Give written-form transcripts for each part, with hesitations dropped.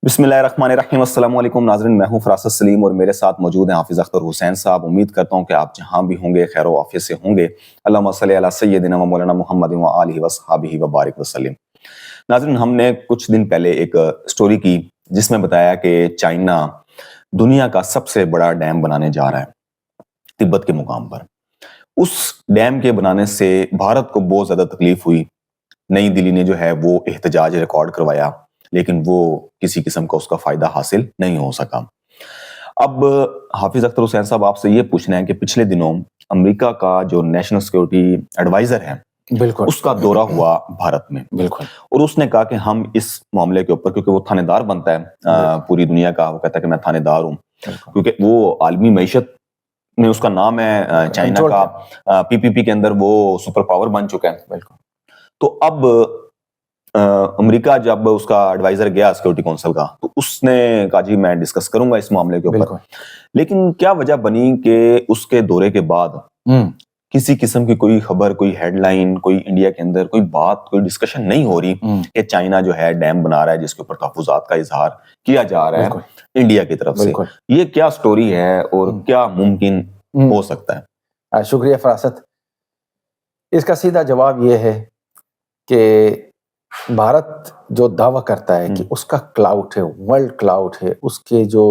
بسم اللہ الرحمن الرحیم۔ السلام علیکم ناظرین، میں ہوں فراست سلیم اور میرے ساتھ موجود ہیں حافظ اختر حسین صاحب۔ امید کرتا ہوں کہ آپ جہاں بھی ہوں گے خیر و عافیت سے ہوں گے۔ اللہم صلی علی سیدنا و مولانا محمد و آلہ و صحابہ و بارک وسلم۔ ناظرین، ہم نے کچھ دن پہلے ایک سٹوری کی جس میں بتایا کہ چائنا دنیا کا سب سے بڑا ڈیم بنانے جا رہا ہے تبت کے مقام پر۔ اس ڈیم کے بنانے سے بھارت کو بہت زیادہ تکلیف ہوئی۔ نئی دلی نے جو ہے وہ احتجاج ریکارڈ کروایا، لیکن وہ کسی قسم کا اس کا فائدہ حاصل نہیں ہو سکا۔ اب حافظ اختر حسین صاحب، آپ سے یہ پوچھنا ہے کہ پچھلے دنوں امریکہ کا جو نیشنل سیکورٹی ایڈوائزر ہے بالکل اس کا دورہ ہوا بھارت میں، بالکل، اور اس نے کہا کہ ہم اس معاملے کے اوپر، کیونکہ وہ تھانے دار بنتا ہے پوری دنیا کا، وہ کہتا ہے کہ میں تھانے دار ہوں، کیونکہ وہ عالمی معیشت میں اس کا نام ہے، چائنا کا پی پی پی کے اندر وہ سپر پاور بن چکا ہے۔ بالکل۔ تو اب امریکہ جب اس کا ایڈوائزر گیا سیکورٹی کونسل کا، تو اس نے کہا جی میں ڈسکس کروں گا اس معاملے کے اوپر، لیکن کیا وجہ بنی کہ اس کے دورے کے بعد کسی قسم کی کوئی خبر، کوئی ہیڈ لائن، کوئی انڈیا کے اندر کوئی بات، کوئی ڈسکشن نہیں ہو رہی کہ چائنا جو ہے ڈیم بنا رہا ہے جس کے اوپر تحفظات کا اظہار کیا جا رہا ہے انڈیا کی طرف سے۔ یہ کیا سٹوری ہے اور کیا ممکن ہو سکتا ہے؟ شکریہ فراست۔ اس کا سیدھا جواب یہ ہے کہ بھارت جو دعویٰ کرتا ہے کہ اس کا کلاؤڈ ہے، ورلڈ کلاؤڈ ہے، اس کے جو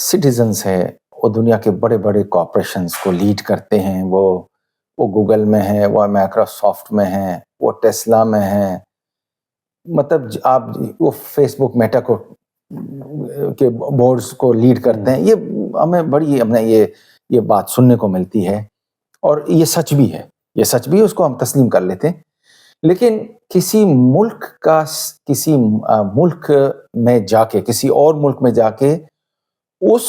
سٹیزنز ہیں وہ دنیا کے بڑے بڑے کارپوریشنز کو لیڈ کرتے ہیں، وہ گوگل میں ہیں، وہ مائیکروسافٹ میں ہیں، وہ ٹیسلا میں ہیں، مطلب آپ وہ فیس بک میٹا کو کے بورڈز کو لیڈ کرتے ہیں۔ یہ ہمیں بڑی یہ بات سننے کو ملتی ہے، اور یہ سچ بھی ہے، یہ سچ بھی ہے، اس کو ہم تسلیم کر لیتے ہیں۔ لیکن کسی ملک میں جا کے، کسی اور ملک میں جا کے اس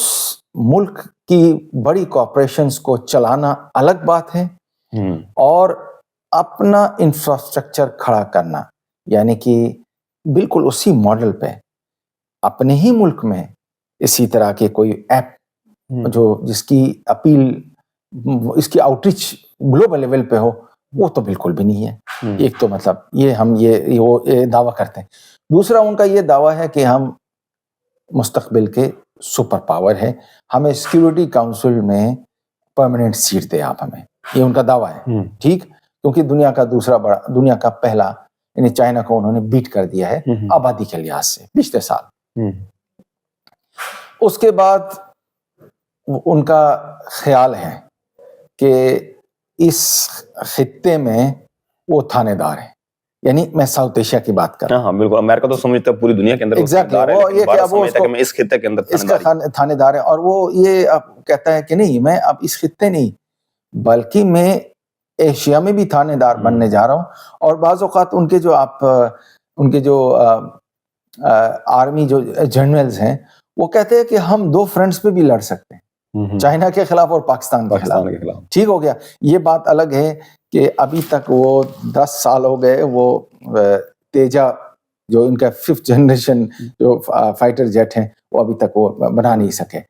ملک کی بڑی کارپوریشنز کو چلانا الگ بات ہے، اور اپنا انفراسٹرکچر کھڑا کرنا، یعنی کہ بالکل اسی ماڈل پہ اپنے ہی ملک میں اسی طرح کے کوئی ایپ جو جس کی اپیل، اس کی آؤٹریچ گلوبل لیول پہ ہو، وہ تو بالکل بھی نہیں ہے۔ ایک تو مطلب یہ دعویٰ کرتے ہیں۔ دوسرا ان کا یہ دعویٰ ہے کہ ہم مستقبل کے سپر پاور ہے، ہمیں سیکیورٹی کاؤنسل میں پرماننٹ سیٹ دے آپ ہمیں، یہ ان کا دعویٰ ہے۔ ٹھیک، کیونکہ دنیا کا پہلا یعنی چائنا کو انہوں نے بیٹ کر دیا ہے آبادی کے لحاظ سے پچھلے سال۔ اس کے بعد ان کا خیال ہے کہ اس خطے میں وہ تھانے دار ہیں، یعنی میں ساؤتھ ایشیا کی بات کر رہا ہوں۔ ہاں بالکل، امریکہ تو سمجھتا ہے پوری دنیا کے اندر اس خطے کے اندر تھانے دار ہے، اور وہ یہ کہتا ہے کہ نہیں، میں اب اس خطے نہیں بلکہ میں ایشیا میں بھی تھانے دار بننے جا رہا ہوں۔ اور بعض اوقات ان کے جو آرمی جو جنرلز ہیں وہ کہتے ہیں کہ ہم دو فرنٹس پہ بھی لڑ سکتے ہیں، چائنا کے خلاف اور پاکستان کے خلاف۔ ٹھیک ہو گیا، یہ بات الگ ہے کہ ابھی تک وہ 10 سال ہو گئے، وہ تیجا جو ان کا 5th جنریشن جو فائٹر جیٹ ہیں وہ ابھی تک وہ بنا نہیں سکے۔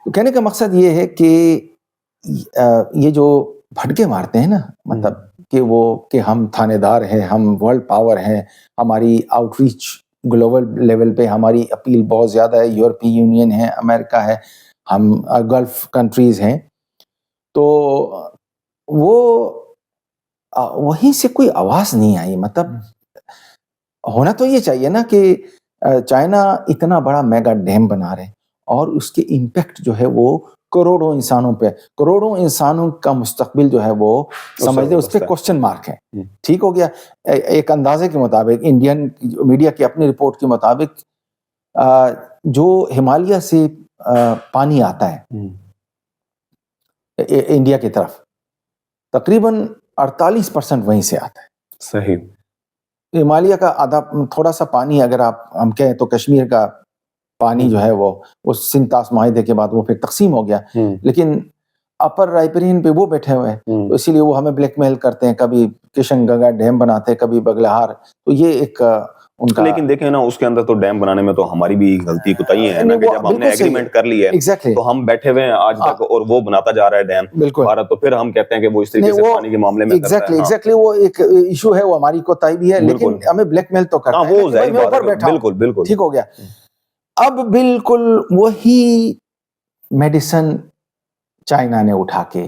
تو کہنے کا مقصد یہ ہے کہ یہ جو بھٹکے مارتے ہیں نا، مطلب کہ ہم تھانے دار ہیں، ہم ورلڈ پاور ہیں، ہماری آؤٹ ریچ گلوبل لیول پہ ہماری اپیل بہت زیادہ ہے، یورپی یونین ہے، امریکہ ہے، ہم گلف کنٹریز ہیں، تو وہیں سے کوئی آواز نہیں آئی۔ مطلب ہونا تو یہ چاہیے نا کہ چائنا اتنا بڑا میگا ڈیم بنا رہے اور اس کے امپیکٹ جو ہے وہ کروڑوں انسانوں پہ، کروڑوں انسانوں کا مستقبل جو ہے وہ سمجھ لیں اس پہ کوسچن مارک ہے۔ ٹھیک ہو گیا، ایک اندازے کے مطابق، انڈین میڈیا کی اپنی رپورٹ کے مطابق، جو ہمالیہ سے پانی آتا ہے انڈیا کی طرف، تقریباً 48% وہیں سے آتا ہے۔ صحیح، ہمالیہ کا آدھا تھوڑا سا پانی اگر ہم کہیں تو کشمیر کا پانی جو ہے وہ سنتاس معاہدے کے بعد وہ پھر تقسیم ہو گیا، لیکن اپر رائپرین پہ وہ بیٹھے ہوئے ہیں، تو اسی لیے وہ ہمیں بلیک میل کرتے ہیں، کبھی کشن گنگا ڈیم بناتے ہیں، کبھی بگلہار۔ تو یہ ایک ان کا. لیکن دیکھیں نا اس کے اندر تو ڈیم بنانے میں تو ہماری بھی غلطی کوتاہی ہے نا, کہ جب ہم نے ایگریمنٹ کر لی ہے تو ہم بیٹھے ہوئے ہیں آج تک اور وہ بناتا جا رہا ہے ڈیم بھارت, تو پھر ہم کہتے ہیں کہ وہ اس طریقے سے پانی کے معاملے میں کرتا ہے. ایگزیکٹلی وہ ایک ایشو ہے, وہ ہماری کوتاہی بھی ہے, لیکن ہمیں بلیک میل تو کرتا ہے, وہ ظاہر بات ہے, بالکل بالکل ٹھیک ہو گیا. اب بالکل وہی میڈیسن چائنا نے اٹھا کے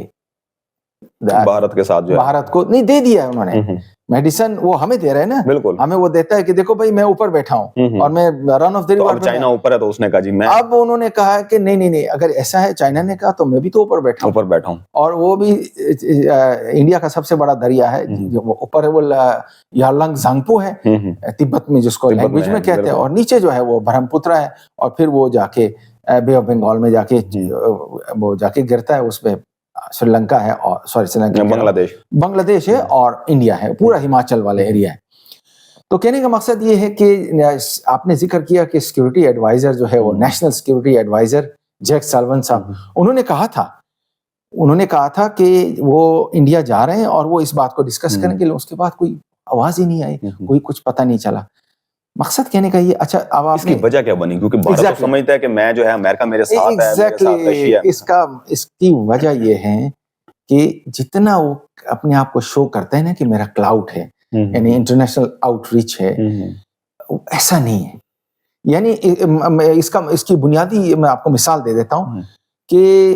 بھارت کے ساتھ جو ہے بھارت کو نہیں دے دیا ہے انہوں نے میڈیسن, وہ ہمیں دے رہے ہیں نا, بالکل ہمیں وہ دیتا ہے کہ دیکھو بھائی میں اوپر بیٹھا ہوں اور میں رن آف دی ریور. چائنا اوپر ہے تو اس نے کہا جی میں, اب انہوں نے کہا کہ نہیں اگر ایسا ہے, چائنا نے کہا تو میں بھی تو اوپر بیٹھا ہوں, اور وہ بھی انڈیا کا سب سے بڑا دریا ہے جو اوپر ہے, وہ یارلنگ زانگپو ہے تبت میں, جس کو لینگویج میں کہتے ہیں, اور نیچے جو ہے وہ برہم پترا ہے, اور پھر وہ جا کے بے آف بنگال میں جا کے وہ جا کے گرتا ہے, اس پہ سری لنکا ہے, اور سوری سری لنکا بنگلہ دیش ہے اور انڈیا ہے, پورا ہماچل والے ایریا ہے. تو کہنے کا مقصد یہ ہے کہ آپ نے ذکر کیا کہ سیکورٹی ایڈوائزر جو ہے وہ نیشنل سیکورٹی ایڈوائزر جیک سالون صاحب, انہوں نے کہا تھا کہ وہ انڈیا جا رہے ہیں اور وہ اس بات کو ڈسکس کریں گے, اس کے بعد کوئی آواز ہی نہیں آئی, کوئی کچھ پتہ نہیں چلا. مقصد کہنے کا یہ, اچھا اب آپ اس کی وجہ کیا بنی, کیونکہ بھارت تو سمجھتا ہے کہ میں جو ہے امریکہ میرے ساتھ ہے, اس کی وجہ یہ ہے کہ جتنا وہ اپنے آپ کو شو کرتے ہیں نا کہ میرا کلاؤڈ ہے, یعنی انٹرنیشنل آؤٹ ریچ ہے, ایسا نہیں ہے. یعنی اس کی بنیادی میں آپ کو مثال دے دیتا ہوں کہ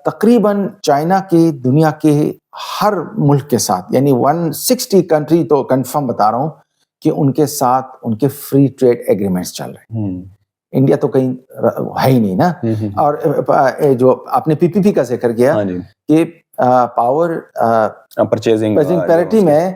تقریباً چائنا کے دنیا کے ہر ملک کے ساتھ, یعنی 160 کنٹری تو کنفرم بتا رہا ہوں کہ ان کے ساتھ ان کے فری ٹریڈ ایگریمنٹس چل رہے ہیں. انڈیا تو کہیں ہے ہی نہیں نا. اور جو آپ نے پی پی پی کا ذکر کیا کہ پاور پرچیزنگ پیرٹی میں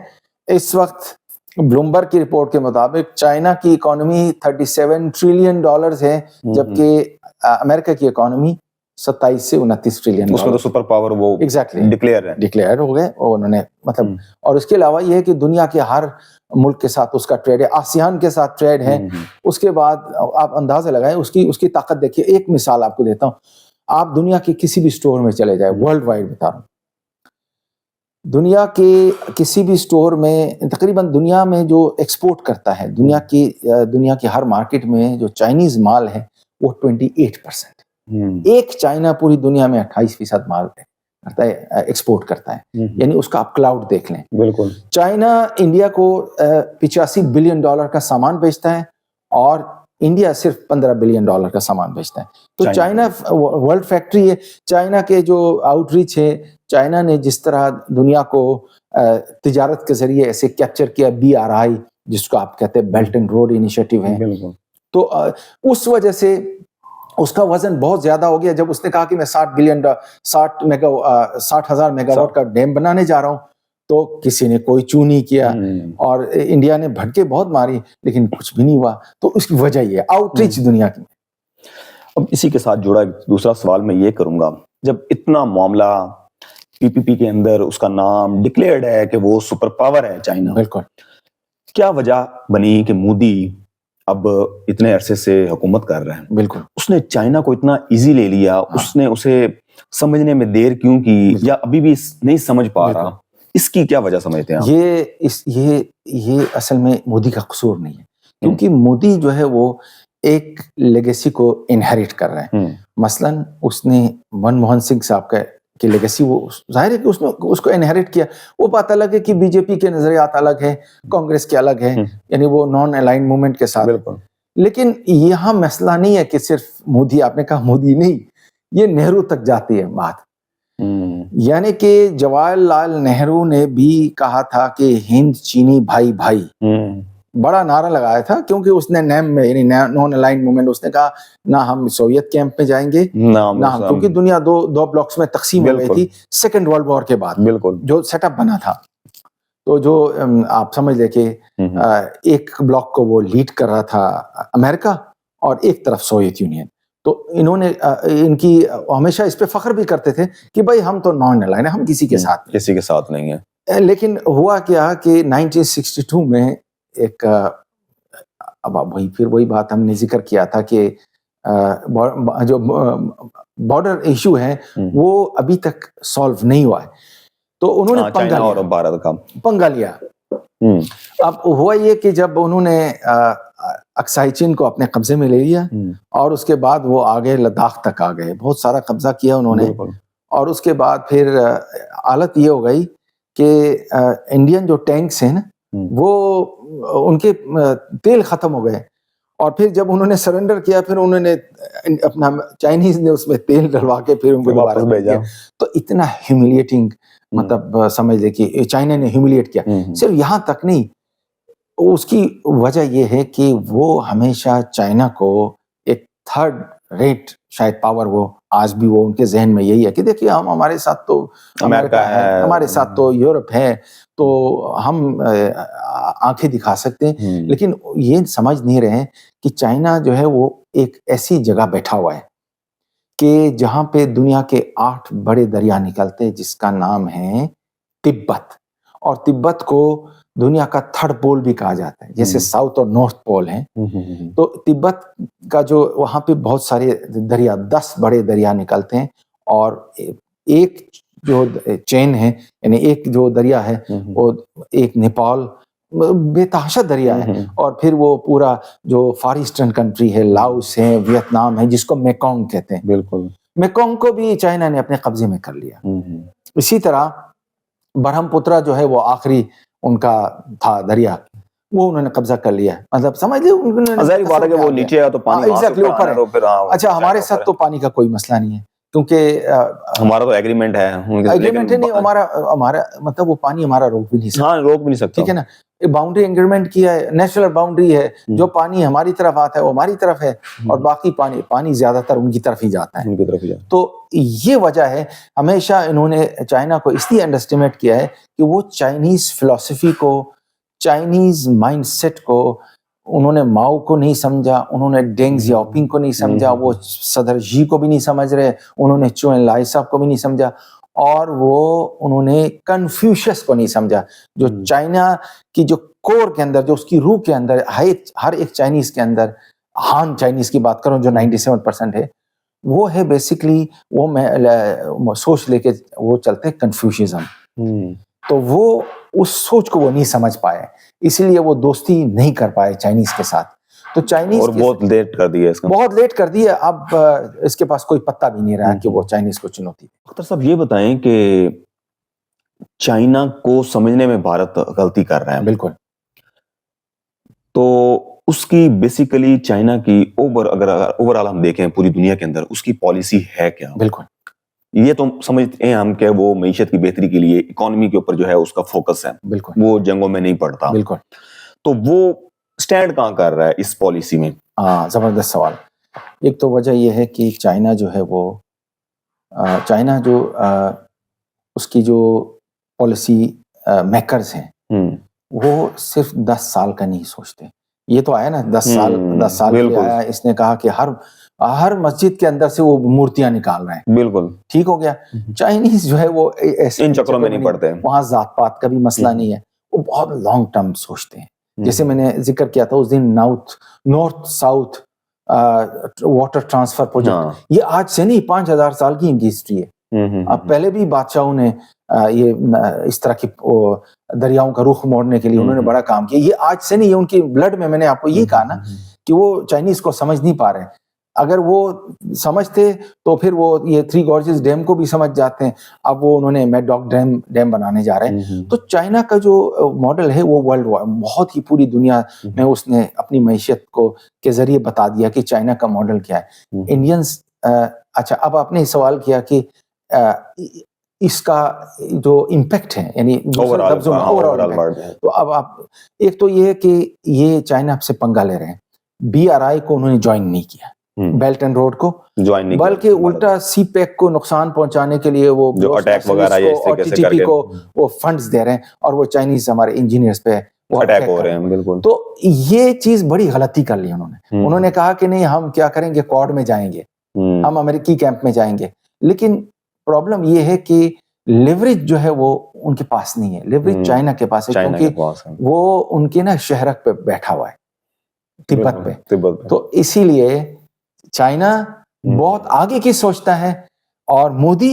اس وقت بلومبرگ کی رپورٹ کے مطابق چائنا کی اکانومی $37 ٹریلین ہے, جبکہ امریکہ کی اکانومی 27 سے 29 ٹریلین. اس میں تو سپر پاور وہ ڈکلیئر ہو گئے انہوں نے, مطلب. اور اس کے علاوہ یہ ہے کہ دنیا کے ہر ملک کے ساتھ اس کا ٹریڈ ہے, آسیان کے ساتھ ٹریڈ ہے. اس کے بعد آپ اندازہ لگائیں اس کی طاقت دیکھیے. ایک مثال آپ کو دیتا ہوں, آپ دنیا کے کسی بھی سٹور میں چلے جائیں, ورلڈ وائڈ بتا رہا ہوں, دنیا کے کسی بھی سٹور میں تقریباً دنیا میں جو ایکسپورٹ کرتا ہے, دنیا کی ہر مارکیٹ میں جو چائنیز مال ہے وہ 28%. ایک چائنا پوری دنیا میں 28% مال کرتا ہے, ایکسپورٹ کرتا ہے. یعنی اس کا آپ کلاؤڈ دیکھ لیں. بالکل چائنا انڈیا کو $85 بلین کا سامان بیچتا ہے, اور انڈیا صرف $15 بلین کا سامان بیچتا ہے. تو چائنا ورلڈ فیکٹری ہے. چائنا کے جو آؤٹ ریچ ہے, چائنا نے جس طرح دنیا کو تجارت کے ذریعے ایسے کیپچر کیا, BRI جس کو آپ کہتے ہیں بیلٹ اینڈ روڈ انیشیٹو ہے, تو اس وجہ سے اس کا وزن بہت زیادہ ہو گیا. جب اس نے کہا کہ میں 60,000 میگا واٹ کا ڈیم بنانے جا رہا ہوں, تو کسی نے کوئی چو نہیں کیا, اور انڈیا نے بھٹکے بہت ماری, لیکن کچھ بھی نہیں ہوا. تو اس کی وجہ یہ آؤٹ ریچ دنیا کی. اب اسی کے ساتھ جڑا دوسرا سوال میں یہ کروں گا, جب اتنا معاملہ پی پی پی کے اندر اس کا نام ڈکلیئرڈ ہے کہ وہ سپر پاور ہے چائنا, بالکل, کیا وجہ بنی کہ مودی اب اتنے عرصے سے حکومت کر رہے ہیں, بالکل, اس نے چائنا کو اتنا ایزی لے لیا, اس نے اسے سمجھنے میں دیر کیوں کی, یا ابھی بھی نہیں سمجھ پا رہا, اس کی کیا وجہ سمجھتے ہیں آپ؟ یہ اصل میں مودی کا قصور نہیں ہے, کیونکہ مودی جو ہے وہ ایک لیگیسی کو انہیریٹ کر رہے ہیں. مثلاً اس نے منموہن سنگھ صاحب کی لیگیسی, وہ ظاہر ہے کہ اس کو انہیریٹ کیا. وہ بات الگ ہے کہ بی جے پی کے نظریات الگ ہے, کانگریس کے الگ ہے, یعنی وہ نان الائن موومنٹ کے ساتھ. لیکن یہاں مسئلہ نہیں ہے کہ صرف مودی, آپ نے کہا مودی نہیں, یہ نہرو تک جاتی ہے بات. یعنی کہ جواہر لال نہرو نے بھی کہا تھا کہ ہند چینی بھائی بھائی, بڑا نعرہ لگایا تھا, کیونکہ اس نے نیم میں, یعنی نان الائن موومنٹ, اس نے کہا نہ ہم سوویت کیمپ میں جائیں گے, نہ ہم, کیونکہ دنیا دو بلاکس میں تقسیم ہو گئی تھی سیکنڈ ورلڈ وار کے بعد, جو سیٹ اپ بنا تھا. تو جو آپ سمجھ لیں کہ ایک بلاک کو وہ لیڈ کر رہا تھا امریکہ, اور ایک طرف سوویت یونین. تو انہوں نے ان کی ہمیشہ اس پہ فخر بھی کرتے تھے کہ بھائی ہم تو نان الائن ہیں, ہم کسی کے ساتھ نہیں ہیں. لیکن ہوا کیا کہ 1962 میں ایک, اب وہی بات ہم نے ذکر کیا تھا کہ جو بارڈر ایشو ہے وہ ابھی تک سالو نہیں ہوا ہے. تو انہوں نے پنگا لیا, اب ہوا یہ کہ جب انہوں نے اکسائی چین کو اپنے قبضے میں لے لیا اور اس کے بعد وہ آگے لداخ تک آ گئے, بہت سارا قبضہ کیا انہوں نے, اور اس کے بعد پھر حالت یہ ہو گئی کہ انڈین جو ٹینکس ہیں نا وہ ان کے تیل ختم ہو گئے, اور پھر جب انہوں نے سرنڈر کیا پھر انہوں نے اپنا چائنیز نے اس میں تیل ڈلوا کے پھر ان کو دوبارہ بھیجا. تو اتنا ہیوملیٹنگ, مطلب سمجھ لے کہ چائنا نے ہیوملیٹ کیا. صرف یہاں تک نہیں, اس کی وجہ یہ ہے کہ وہ ہمیشہ چائنا کو ایک تھرڈ ریٹ شاید پاور, وہ آج بھی وہ ان کے ذہن میں یہی ہے کہ دیکھیے ہم ہمارے ساتھ تو امریکہ ہے, ہمارے ساتھ تو یورپ ہے, تو ہم آنکھیں دکھا سکتے ہیں, لیکن یہ سمجھ نہیں رہے کہ چائنا جو ہے وہ ایک ایسی جگہ بیٹھا ہوا ہے کہ جہاں پہ دنیا کے 8 بڑے دریا نکلتے, جس کا نام ہے تبت, اور تبت کو دنیا کا تھرڈ پول بھی کہا جاتا ہے, جیسے ساؤتھ اور نارتھ پول ہیں. تو تبت کا جو وہاں پہ بہت سارے دریا, 10 بڑے دریا نکلتے ہیں, اور ایک جو چین ہے, یعنی ایک جو دریا ہے وہ ایک نیپال بے تحاشا دریا ہے, اور پھر وہ پورا جو فار ایسٹرن کنٹری ہے, لاؤس ہے, ویتنام ہے, جس کو میکونگ کہتے ہیں. بالکل, میکونگ کو بھی چائنا نے اپنے قبضے میں کر لیا. اسی طرح برہم پترا جو ہے وہ آخری ان کا تھا دریا, وہ انہوں نے قبضہ کر لیا. مطلب سمجھ لیں ظاہری بات ہے کہ وہ نیچے ہے تو پانی ایگزیکٹلی اوپر ہے. اچھا, ہمارے ساتھ تو پانی کا کوئی مسئلہ نہیں ہے, کیونکہ ہمارا تو ایگریمنٹ ہے. ایگریمنٹ ہے نہیں, ہمارا مطلب وہ پانی ہمارا روک بھی نہیں سکتا. ہاں, روک بھی نہیں سکتا. ٹھیک ہے نا, باؤنڈری ایگریمنٹ کیا ہے, نیشنل باؤنڈری ہے, جو پانی ہماری طرف آتا ہے وہ ہماری طرف ہے, اور باقی پانی زیادہ تر ان کی طرف ہی جاتا ہے. ان کی طرف ہی جاتا ہے. تو یہ وجہ ہے, ہمیشہ انہوں نے چائنا کو اس لیے انڈرسٹیمیٹ کیا ہے کہ وہ چائنیز فلسفی کو, چائنیز مائنڈ سیٹ کو, انہوں نے ماؤ کو نہیں سمجھا, انہوں نے ڈینگ زیاؤپنگ کو نہیں سمجھا, وہ صدر جی کو بھی نہیں سمجھ رہے, انہوں نے چو این لائے صاحب کو بھی نہیں سمجھا, اور وہ انہوں نے کنفیوشس کو نہیں سمجھا, جو چائنا کی جو کور کے اندر, جو اس کی روح کے اندر, ہر ایک چائنیز کے اندر, ہان چائنیز کی بات کروں جو 97% ہے, وہ ہے بیسکلی وہ میں سوچ لے کے وہ چلتے کنفیوشزم. تو وہ اس سوچ کو وہ نہیں سمجھ پائے, اسی لیے وہ دوستی نہیں کر پائے چائنیز کے ساتھ. تو چائنیز اور بہت لیٹ کر دیا اس کا, بہت لیٹ کر دیا. اب اس کے پاس کوئی پتہ بھی نہیں رہا کہ وہ چائنیز کو چنوتی. اختر صاحب یہ بتائیں کہ چائنا کو سمجھنے میں بھارت غلطی کر رہا ہے. بالکل. تو اس کی بیسیکلی چائنا کی اوور آل ہم دیکھیں پوری دنیا کے اندر اس کی پالیسی ہے کیا؟ بالکل. یہ تو سمجھتے ہیں ہم کہ وہ معیشت کی بہتری کے لیے اکانومی کے اوپر جو ہے اس کا فوکس ہے. بالکل. وہ جنگوں میں نہیں پڑتا. بالکل. تو وہ سٹینڈ کہاں کر رہا ہے اس پالیسی میں؟ زبردست سوال. ایک تو وجہ یہ ہے کہ چائنا جو ہے وہ چائنا جو اس کی جو پالیسی میکرز ہیں وہ صرف 10 سال کا نہیں سوچتے. یہ تو آیا نا 10 سال پہ آیا, اس نے کہا کہ ہر مسجد کے اندر سے وہ مورتیاں نکال رہے ہیں. بالکل ٹھیک ہو گیا. چائنیز جو ہے وہ ایسے ان چکروں میں نہیں پڑتے, وہاں ذات پات کا بھی مسئلہ نہیں ہے, وہ بہت لانگ ٹرم سوچتے ہیں. جیسے میں نے ذکر کیا تھا اس دن north south water transfer project, یہ آج سے نہیں 5000 سال کی ان کی ہسٹری ہے. اب پہلے بھی بادشاہوں نے یہ اس طرح کی دریاؤں کا رخ موڑنے کے لیے انہوں نے بڑا کام کیا. یہ آج سے نہیں, یہ ان کی بلڈ میں نے آپ کو یہ کہا نا کہ وہ چائنیز کو سمجھ نہیں پا رہے. اگر وہ سمجھتے تو پھر وہ یہ 3 گارجز ڈیم کو بھی سمجھ جاتے ہیں. اب وہ انہوں نے میڈ ڈاک ڈیم بنانے جا رہے ہیں. تو چائنا کا جو ماڈل ہے وہ ورلڈ بہت ہی پوری دنیا میں اس نے اپنی معیشت کو کے ذریعے بتا دیا کہ چائنا کا ماڈل کیا ہے. انڈینز اچھا, اب آپ نے سوال کیا کہ اس کا جو امپیکٹ ہے, یعنی تو اب آپ ایک تو یہ ہے کہ یہ چائنا سے پنگا لے رہے ہیں. BRI کو انہوں نے جوائن نہیں کیا, بیلٹ اینڈ روڈ کو جوائن نہیں, بلکہ الٹا سی پیک کو نقصان پہنچانے کے لیے وہ اٹیک وغیرہ TTP کو وہ فنڈز دے رہے ہیں, اور وہ چائنیز ہمارے انجینئرز پہ اٹیک ہو رہے ہیں. بالکل. تو یہ چیز بڑی غلطی کر لی انہوں نے کہا کہ نہیں ہم کیا کریں گے, کوڈ میں جائیں گے, ہم امریکی کیمپ میں جائیں گے. لیکن پرابلم یہ ہے کہ لیوریج جو ہے وہ ان کے پاس نہیں ہے. لیوریج چائنا کے پاس ہے, کیونکہ وہ ان کے نا شہرک پہ بیٹھا ہوا ہے, تبت پہ. تو اسی لیے چائنا بہت آگے کی سوچتا ہے, اور مودی